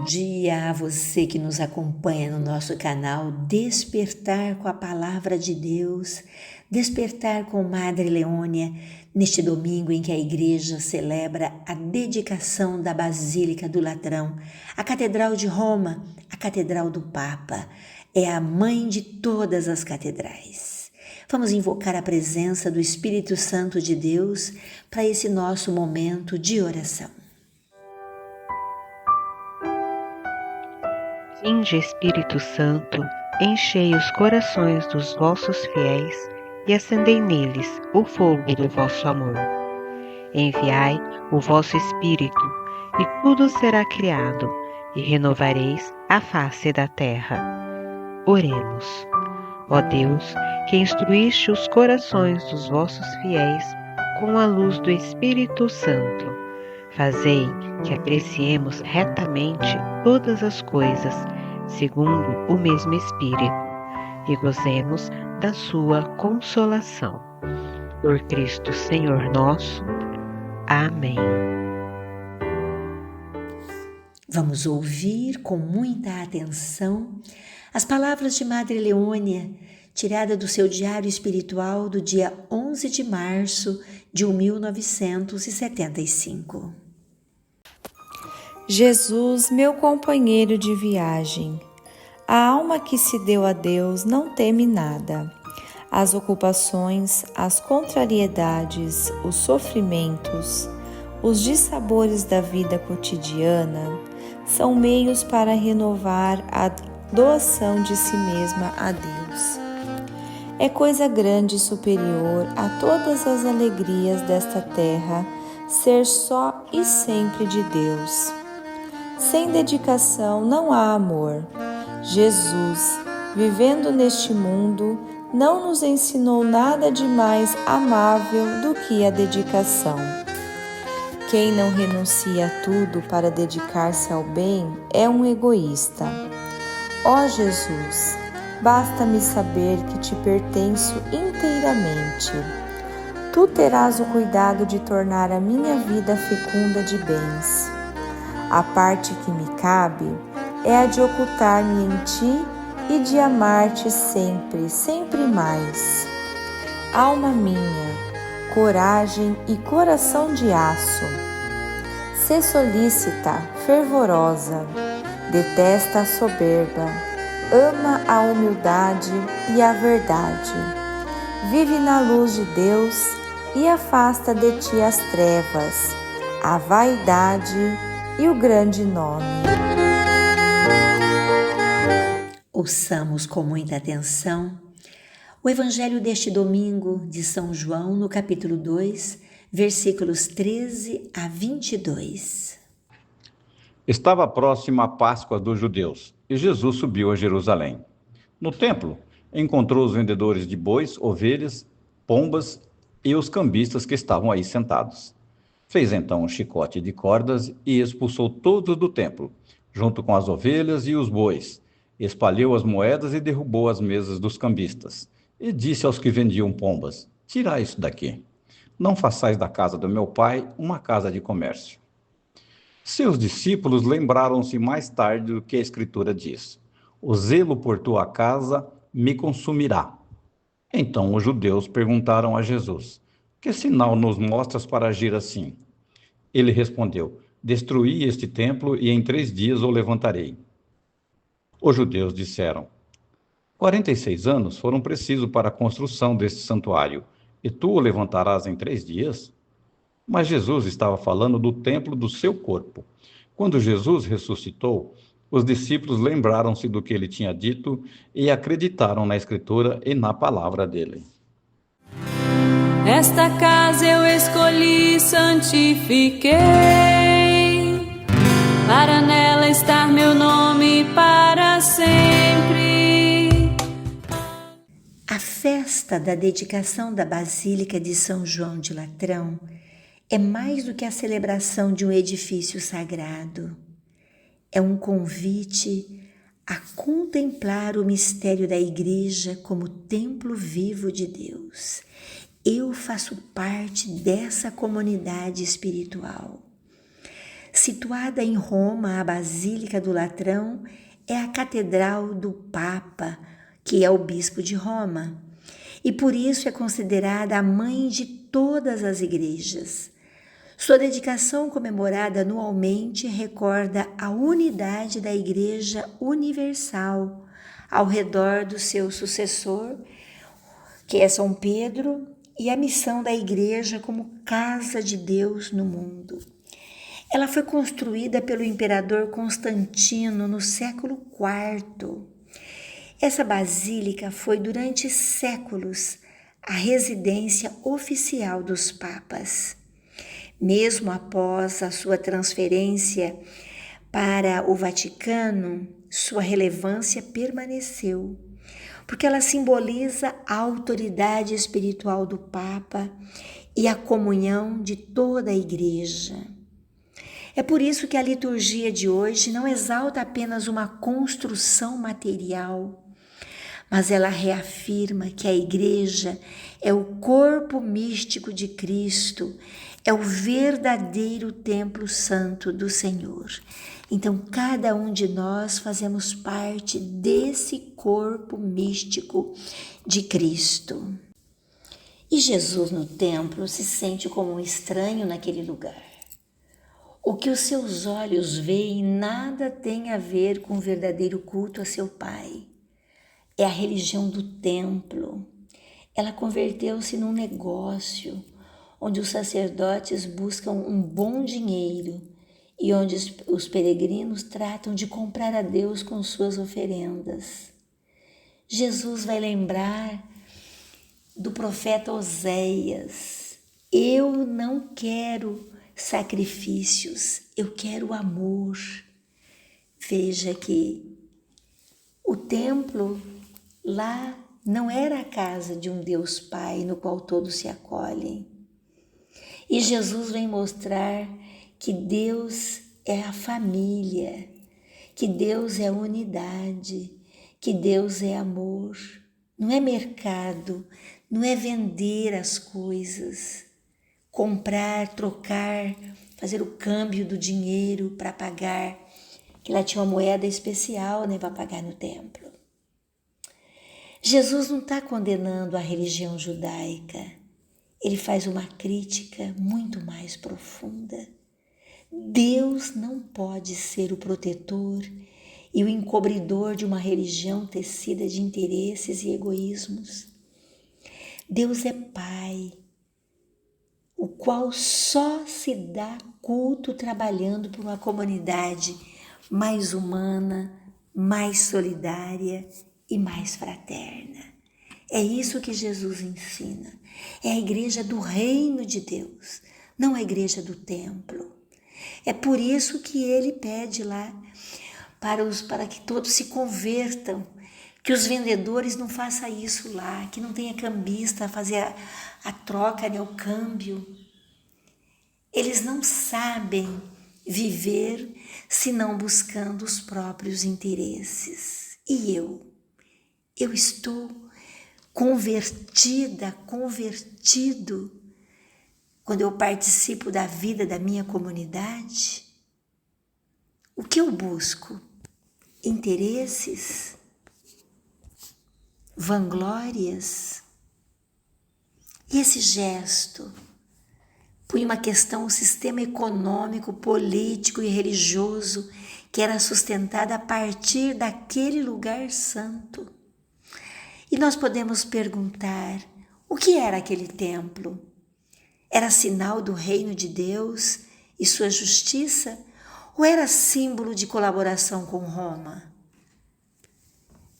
Bom dia a você que nos acompanha no nosso canal Despertar com a Palavra de Deus, Despertar com Madre Leônia, neste domingo em que a Igreja celebra a dedicação da Basílica do Latrão, a Catedral de Roma, a Catedral do Papa, é a mãe de todas as catedrais. Vamos invocar a presença do Espírito Santo de Deus para esse nosso momento de oração. Vinde, Espírito Santo, enchei os corações dos vossos fiéis e acendei neles o fogo do vosso amor. Enviai o vosso Espírito, e tudo será criado, e renovareis a face da terra. Oremos. Ó Deus, que instruíste os corações dos vossos fiéis com a luz do Espírito Santo, fazei que apreciemos retamente todas as coisas, segundo o mesmo Espírito, e gozemos da sua consolação. Por Cristo Senhor nosso. Amém. Vamos ouvir com muita atenção as palavras de Madre Leônia, tirada do seu diário espiritual do dia 11 de março de 1975. Jesus, meu companheiro de viagem, a alma que se deu a Deus não teme nada. As ocupações, as contrariedades, os sofrimentos, os dissabores da vida cotidiana são meios para renovar a doação de si mesma a Deus. É coisa grande e superior a todas as alegrias desta terra ser só e sempre de Deus. Sem dedicação não há amor. Jesus, vivendo neste mundo, não nos ensinou nada de mais amável do que a dedicação. Quem não renuncia a tudo para dedicar-se ao bem é um egoísta. Ó Jesus, basta-me saber que te pertenço inteiramente. Tu terás o cuidado de tornar a minha vida fecunda de bens. A parte que me cabe é a de ocultar-me em ti e de amar-te sempre, sempre mais. Alma minha, coragem e coração de aço. Sê solícita, fervorosa, detesta a soberba, ama a humildade e a verdade. Vive na luz de Deus e afasta de ti as trevas, a vaidade e o grande nome. Ouçamos com muita atenção o Evangelho deste domingo de São João, no capítulo 2, versículos 13 a 22. Estava próxima a Páscoa dos judeus e Jesus subiu a Jerusalém. No templo, encontrou os vendedores de bois, ovelhas, pombas e os cambistas que estavam aí sentados. Fez então um chicote de cordas e expulsou todos do templo, junto com as ovelhas e os bois. Espalhou as moedas e derrubou as mesas dos cambistas. E disse aos que vendiam pombas: tirai isso daqui. Não façais da casa do meu pai uma casa de comércio. Seus discípulos lembraram-se mais tarde do que a Escritura diz: o zelo por tua casa me consumirá. Então os judeus perguntaram a Jesus: que sinal nos mostras para agir assim? Ele respondeu: destruí este templo e em 3 dias o levantarei. Os judeus disseram: 46 anos foram precisos para a construção deste santuário, e tu o levantarás em 3 dias? Mas Jesus estava falando do templo do seu corpo. Quando Jesus ressuscitou, os discípulos lembraram-se do que ele tinha dito e acreditaram na Escritura e na palavra dele. Esta casa eu escolhi e santifiquei, para nela estar meu nome para sempre. A festa da dedicação da Basílica de São João de Latrão é mais do que a celebração de um edifício sagrado. É um convite a contemplar o mistério da Igreja como templo vivo de Deus. Eu faço parte dessa comunidade espiritual. Situada em Roma, a Basílica do Latrão é a catedral do Papa, que é o bispo de Roma, e por isso é considerada a mãe de todas as igrejas. Sua dedicação, comemorada anualmente, recorda a unidade da Igreja Universal ao redor do seu sucessor, que é São Pedro, e a missão da Igreja como casa de Deus no mundo. Ela foi construída pelo imperador Constantino no século IV. Essa basílica foi durante séculos a residência oficial dos papas. Mesmo após a sua transferência para o Vaticano, sua relevância permaneceu, porque ela simboliza a autoridade espiritual do Papa e a comunhão de toda a Igreja. É por isso que a liturgia de hoje não exalta apenas uma construção material, mas ela reafirma que a Igreja é o corpo místico de Cristo, é o verdadeiro templo santo do Senhor. Então, cada um de nós fazemos parte desse corpo místico de Cristo. E Jesus no templo se sente como um estranho naquele lugar. O que os seus olhos veem nada tem a ver com o verdadeiro culto a seu Pai. É a religião do templo. Ela converteu-se num negócio, onde os sacerdotes buscam um bom dinheiro e onde os peregrinos tratam de comprar a Deus com suas oferendas. Jesus vai lembrar do profeta Oséias: eu não quero sacrifícios, eu quero amor. Veja que o templo lá não era a casa de um Deus Pai no qual todos se acolhem. E Jesus vem mostrar que Deus é a família, que Deus é unidade, que Deus é amor. Não é mercado, não é vender as coisas, comprar, trocar, fazer o câmbio do dinheiro para pagar, que lá tinha uma moeda especial, né, para pagar no templo. Jesus não está condenando a religião judaica. Ele faz uma crítica muito mais profunda. Deus não pode ser o protetor e o encobridor de uma religião tecida de interesses e egoísmos. Deus é Pai, o qual só se dá culto trabalhando por uma comunidade mais humana, mais solidária e mais fraterna. É isso que Jesus ensina. É a igreja do reino de Deus, não a igreja do templo. É por isso que ele pede lá para que todos se convertam, que os vendedores não façam isso lá, que não tenha cambista a fazer a troca, né, o câmbio. Eles não sabem viver senão buscando os próprios interesses. E eu estou convertido, quando eu participo da vida da minha comunidade. O que eu busco? Interesses? Vanglórias? E esse gesto põe uma questão, o sistema econômico, político e religioso que era sustentado a partir daquele lugar santo. E nós podemos perguntar, o que era aquele templo? Era sinal do reino de Deus e sua justiça? Ou era símbolo de colaboração com Roma?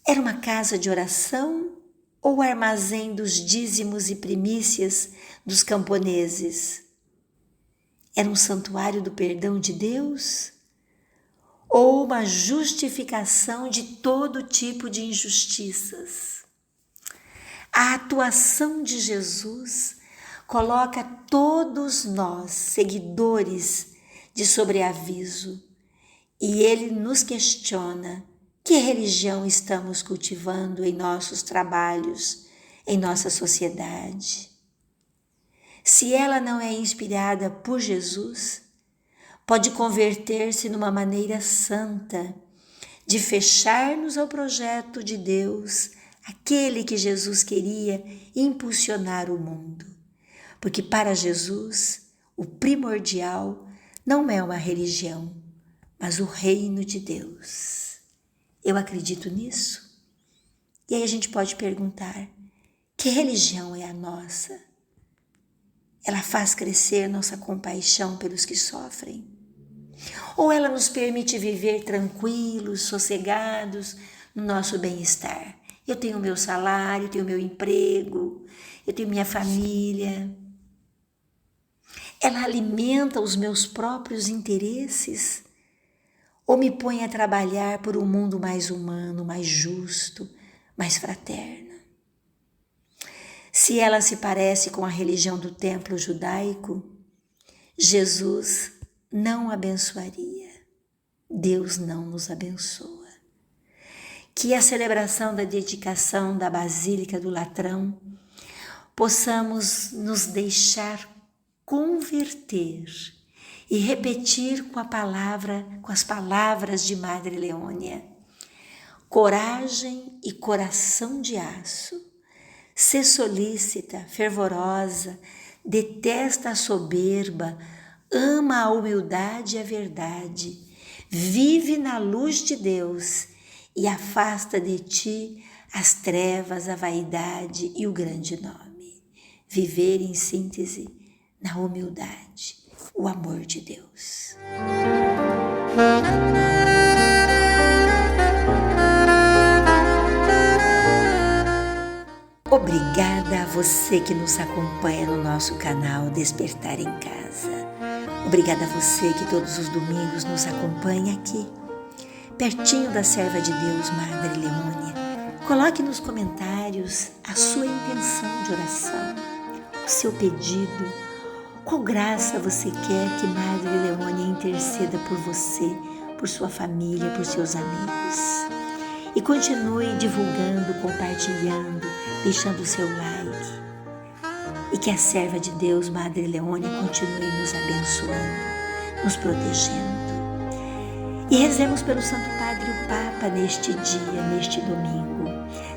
Era uma casa de oração ou armazém dos dízimos e primícias dos camponeses? Era um santuário do perdão de Deus? Ou uma justificação de todo tipo de injustiças? A atuação de Jesus coloca todos nós, seguidores, de sobreaviso, e ele nos questiona: que religião estamos cultivando em nossos trabalhos, em nossa sociedade? Se ela não é inspirada por Jesus, pode converter-se numa maneira santa de fechar-nos ao projeto de Deus, aquele que Jesus queria impulsionar o mundo. Porque para Jesus, o primordial não é uma religião, mas o reino de Deus. Eu acredito nisso. E aí a gente pode perguntar, que religião é a nossa? Ela faz crescer nossa compaixão pelos que sofrem? Ou ela nos permite viver tranquilos, sossegados, no nosso bem-estar? Eu tenho meu salário, eu tenho meu emprego, eu tenho minha família. Ela alimenta os meus próprios interesses? Ou me põe a trabalhar por um mundo mais humano, mais justo, mais fraterno? Se ela se parece com a religião do templo judaico, Jesus não abençoaria. Deus não nos abençoa. Que a celebração da dedicação da Basílica do Latrão possamos nos deixar converter e repetir com as palavras de Madre Leônia: coragem e coração de aço, sê solícita, fervorosa, detesta a soberba, ama a humildade e a verdade, vive na luz de Deus e afasta de ti as trevas, a vaidade e o grande nome. Viver em síntese na humildade, o amor de Deus. Obrigada a você que nos acompanha no nosso canal Despertar em Casa. Obrigada a você que todos os domingos nos acompanha aqui, pertinho da serva de Deus, Madre Leônia. Coloque nos comentários a sua intenção de oração, o seu pedido, qual graça você quer que Madre Leônia interceda por você, por sua família, por seus amigos. E continue divulgando, compartilhando, deixando o seu like. E que a serva de Deus, Madre Leônia, continue nos abençoando, nos protegendo. E rezemos pelo Santo Padre o Papa neste dia, neste domingo.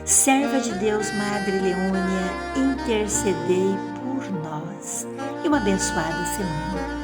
Serva de Deus, Madre Leônia, intercedei por nós. E uma abençoada semana.